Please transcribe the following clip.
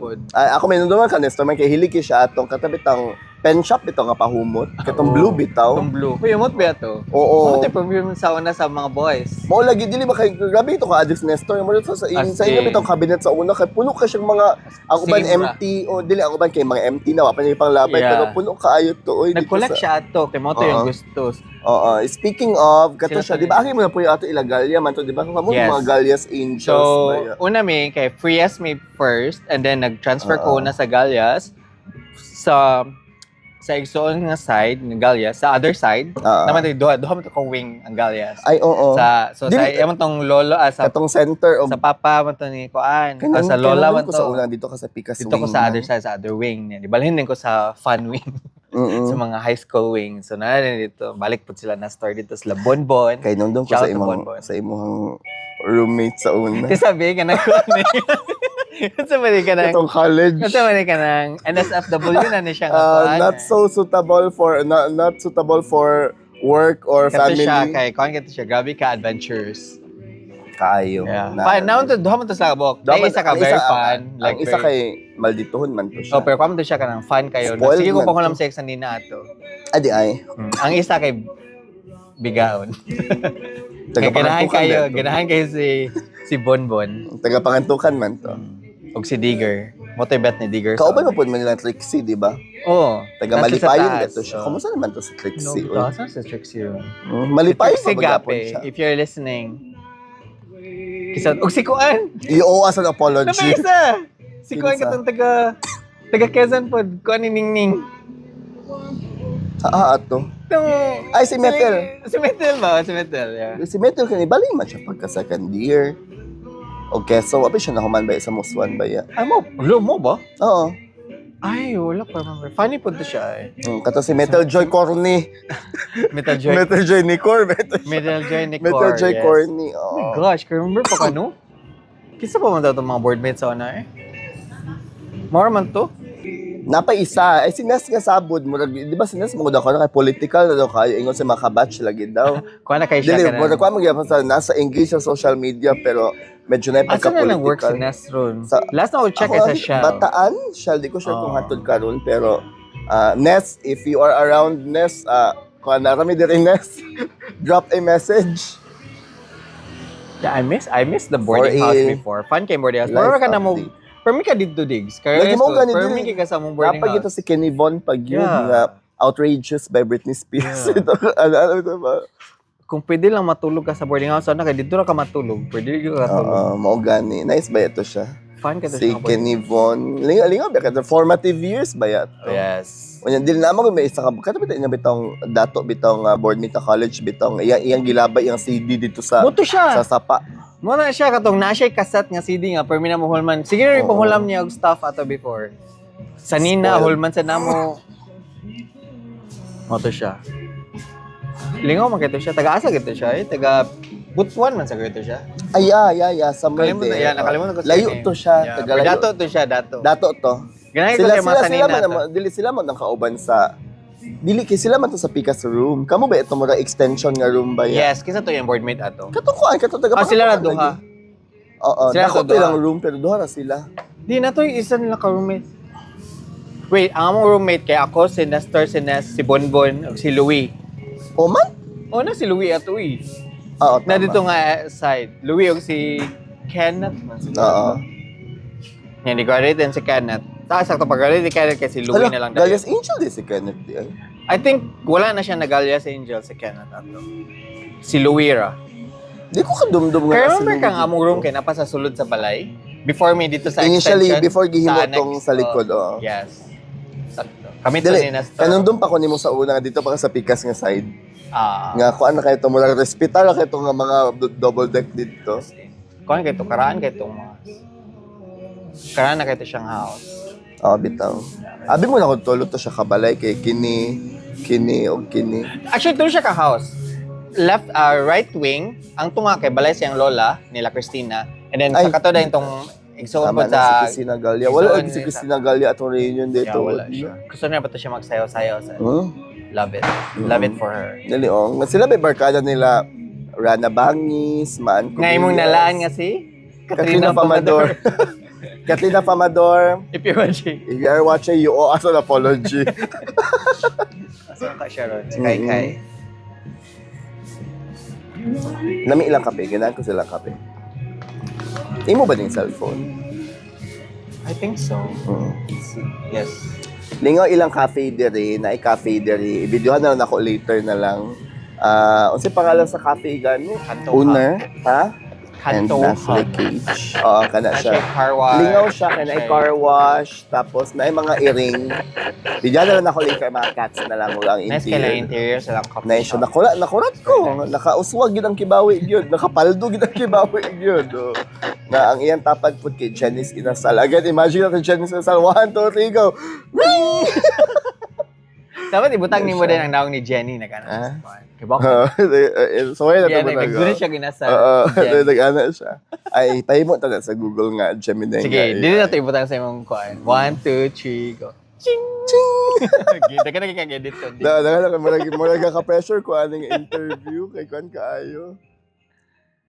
pod. Ako may nunduman ka, Nestor, may kahiliki siya atong katabitang pen shop bitaw nga pahumot. Katong blue bitaw. Itong blue. Uy, umot ba ito? Oo. Umot yung perfume sa una sa mga boys. Mao lagi dili ba kay grabe ito ka Adix Nestor mo sa inyo bitong cabinet sa una kay puno ka siyang mga ang uban Same empty o dili ang uban kay mga empty na wa pa niya pang labay Yeah. pero puno kaayo to oy Nag-collect siya ato. Kaya mo to yung gustos. Oo, speaking of kato Sila siya, to di ba agi mo na po yung ato ilagalya man to, di ba? Kamo Yes. mga Gallias Angels So, ba yan? una may kay Frias may first and then nag-transfer ko Oo. na sa Gallias sa igsoon nga side ng Gallias, sa other side, Oo. naman duha mo to kong wing ang Gallias. Ay, oo. So Dili- sa amon tong lolo sa Katong center of sa papa mo to ni Kuan, Kailan- sa lola mo kailan ko to. sa una dito ka sa Picas Dito ko wing sa man. other side, sa other wing. Di balhin din ko sa fun wing. Mm-mm. Sa mga high school wing. So na dito, balik po sila na store dito sa Bonbon. Kay nung doon ko Shout sa out to imong Bonbon. sa imong roommate sa una. Kasi sabi ka na ko sabi ka na Katong college. sabi ka ng NSFW na ni siya nga Not so suitable for not suitable for work or Kato family. siya kay kuan kato siya grabe ka adventures. Kayo. Yeah. Fun now to duha man to sa kabok. Day isa ka very fun. Ang isa very- kay maldituhon man to siya. Oh, pero kuan to siya kanang fun kayo. Spoiled Sige ko man pa ko lang to. sa exam nina ato. Adi ay. Ang isa kay bigaon. Kaya Tagapangantukan ganahan kayo si Bonbon Tagapangantukan man to. og si Digger. Mo to bet ni Digger. Kauban mo po man nila Trixie, di ba? Oo. Taga Nasa sa Malipayon taas. dito siya. Kumusta naman to sa Trixie? No, saan sa Trixie yun? Malipayon Si ba gapon Gape, siya? if you're listening. Og si Kuan. Oo, as an apology. Naman isa. Si Kuan Kinsa? katong taga Quezon pod. Kuan ni Ningning. Ato. Itong, Ay, si Metel. Si Metel ba? Si Metel, yeah. Si Metel kanibali man siya pagka second year. Okay, so wapi siya nahuman ba sa Muswan ba ya? Ay mo, mo ba? Oo. Ay, wala ko remember. Funny po to siya eh. Kato si Metal Joy Corny. Metal Joy. Metal Joy Nicor. Metal Joy Nicor. Metal Joy yes. Corny. Oh my Oo. gosh, ka remember pa ka no? Kisa pa man daw itong mga boardmates sa una eh. More man to? Napay-isa. Ay, si Nes nga sabod mo. Di ba si Nes mo daw ko na kay political na daw kayo. Ingon sa mga kabatch lagi daw. Kuha na kayo siya Dili, ka mo na. nakuha magyapon sa nasa engage sa social media pero medyo na Asa na nang work si pagka-political. Nestron? Sa- Last na ko check Ako, ay sa Shell. Bataan, Shell. Di ko sure kung Oh. hatod karon pero Nes, if you are around Nes, kung narami din rin Nes, drop a message. Yeah, I miss the boarding For house a before. Fun kay boarding house. life Pero ka na mo, update. pero ka dito digs. Kaya Lagi mo ganito pero din. ka sa mong boarding Napag ito house. si Kenny Von pag yun Yeah. nga outrageous by Britney Spears. Yeah. Ito, ano ito ba? Kung pwede lang matulog ka sa boarding house, ano kaya dito na ka matulog. Pwede ka matulog. Oo, mao gani. Nice ba ito siya? Fun ka to Si siya. Kenny Von. Linga ba ka? Formative years ba yan? Yes. Unya dili na mo may isa ka kato bitaw niya bitong dato bitong boardmate sa college bitong iyang gilabay iyang CD dito sa Buto siya. sa sapa. Muna siya katong na siya kaset nga CD nga per mina mo hulman. Sige rin Oo. pahulam niya og stuff ato before. Sa Nina Spoiled. hulman sa namo. Mo to siya. Lingaw man kito siya. Taga-asa kito siya eh. Taga Butuan man sa kito siya. Ay somewhere Nakalimutan, there. yeah, nakalimutan ko sa Layo name. to siya, Yeah, taga pero layo. dato to siya, dato. Dato to. Ganay ko Sila kay mga sa Nina to. dili sila man ang kauban sa dili kay sila man to sa Picas room. Kamo ba ito mo ra extension nga room ba yan? Yes, kisa to yung boardmate ato. Katukuan kato taga. Sila na duha. Oo, Sila dako to to duha. ilang room pero duha ra sila. Di na to yung isa nila ka-roommate. Wait, ang among roommate kay ako, si Nestor, si Nes, si Bonbon, ug si Louie. O man? O na si Louie ato eh. Oo, Na tama. dito nga side. Louie ug si Kenneth man siguro. Oo. Yan, di graduate din si Kenneth. Tapos sakto pag-graduate si Kenneth kasi si Louie na lang dahil. Galias Angel din si Kenneth di ay. I think wala na siya nag-alias Angel si Kenneth ato. Si Louie ra. Di ko kadumdum nga. Kaya kasi remember ka nung nga among room kay napa sa sulod sa balay? Before me dito sa Initially, extension? before gihimo annex, tong sa likod, oo. Yes. Sakto. Kami to Dili, ni Nestor. kanang doon pa ko nimo sa una dito pa ka sa Picas nga side. Ah. Nga kuan na kay to mura hospital kay to nga mga double deck dito. Kuan kay to karaan kay to mga. Karaan na kay to siyang house. Oh, bitaw. Abi mo na ko tulot to siya kabalay kay kini og kini. Actually, doon siya ka house. Left, right wing, ang tunga kay balay siyang lola nila Christina. And then Ay. sa kato dahil itong igsoon po Tama na si sa... Christina Galia. Wala igsoon si sa- Christina Galia atong reunion Yeah, dito. wala siya. Gusto niya ba ito siya magsayaw-sayaw sa... Hmm? Love it. Love it for her. Dali oh. Nga sila may barkada nila Rana Bangis, Maan Nga imong nalaan nga si Katrina Pamador. Katrina Famador, If you're watching. if you are watching, you owe us an apology. Asa ka siya ron? Si Kai Kai. Nami ilang kape, ganahan ko silang kape. Imo ba din cellphone? I think so. Yes. Lingaw ilang cafe diri, na cafe diri. Ibidyohan na lang ako later na lang. Unsa pangalan sa cafe gani? Kanto Owner, ha? And Kanto Nestle Hub. Cage. Oo, kana siya. Siya car wash. Lingaw siya, kanay car wash, tapos na mga earring. Bidyohan na lang ako later, mga cats na lang ulang Nice kaya lang interior. interior sa lang coffee Na siya shop. nakurat ko. Nakauswag yun ang kibawi yun. Nakapaldo yun ang kibawi yun. Oh. Na ang iyang tapad po kay Janice Inasal. Again, imagine natin Janice Inasal. 1, 2, 3, go! Ring! Dapat ibutang ni mo din ang naong ni Jenny na gano'n. Ah? Kibok. So, wala na Yan, ito naggunit siya ginasa. Oo, Jenny. nag-ano siya. Ay, pahimo na sa Google nga, Gemini. Sige, nga, dili na ito ibutang sa imong kuan. 1, 2, 3, go. Ching! Gita ka na kikag-edit ko. Murag ka pressure ko anong interview kay Kwan Kaayo.